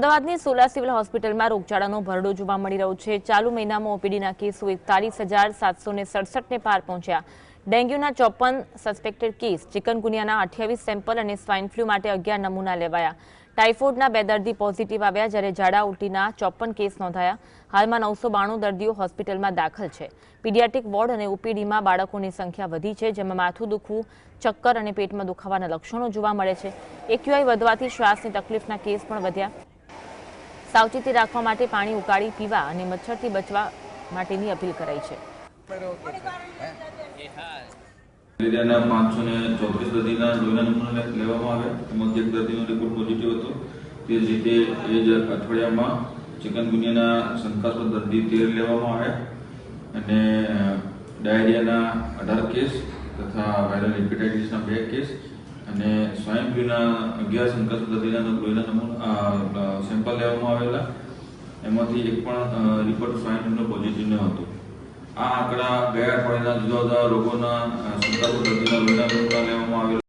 અમદાવાદની સોલા સિવિલ હોસ્પિટલમાં રોગચાળાનો ભરડો જોવા મળી રહ્યો છે। ચાલુ મહિનામાં ઓપીડીના કેસો 41,767ને પાર પહોંચ્યા। ડેન્ગ્યુના 54 સસ્પેક્ટેડ કેસ, ચિકનગુનિયાના 28 સેમ્પલ અને સ્વાઇન ફ્લૂ માટે 11 નમૂના લેવાયા। ટાઇફોઇડના 2 દર્દી પોઝિટિવ આવ્યા, જ્યારે ઝાડા ઉલટીના 54 કેસ નોંધાયા। હાલમાં 992 દર્દીઓ હોસ્પિટલમાં દાખલ છે। પીડિયાટ્રિક વોર્ડ અને ઓપીડીમાં બાળકોની સંખ્યા વધી છે, જેમાં માથું દુખવું, ચક્કર અને પેટમાં દુખાવાના લક્ષણો જોવા મળે છે। એક્યુઆઈ વધવાથી શ્વાસની તકલીફના કેસ પણ વધ્યા। સાવચેતી રાખવા માટે પાણી ઉકાળી પીવા અને મચ્છરથી બચવા માટેની અપીલ કરાઈ છે। મેલેરિયાના 534 દર્દીના લોહીના નમૂના લેવામાં આવ્યા, તેમાંથી એક દર્દીનો રિપોર્ટ પોઝિટિવ હતો। તે જ રીતે એ જ અઠવાડિયામાં ચિકનગુનિયાના શંકાસ્પદ દર્દી 13 લેવામાં આવ્યા અને ડાયરિયાના 18 કેસ તથા વાયરલ હેપેટાઇટિસના 2 કેસ અને સ્વાઇન ફ્લૂના 11 શંકાસ્પદ દર્દીના લોહીના નમૂના સેમ્પલ લેવામાં આવેલા। એમાંથી એક પણ રિપોર્ટ સ્વાઇન ફ્લૂનો પોઝિટિવ ન હતો। આ આંકડા ગયા અઠવાડિયાના જુદા જુદા રોગોના શંકાસ્પદ દર્દીના લોહીના નમૂના લેવામાં આવેલા।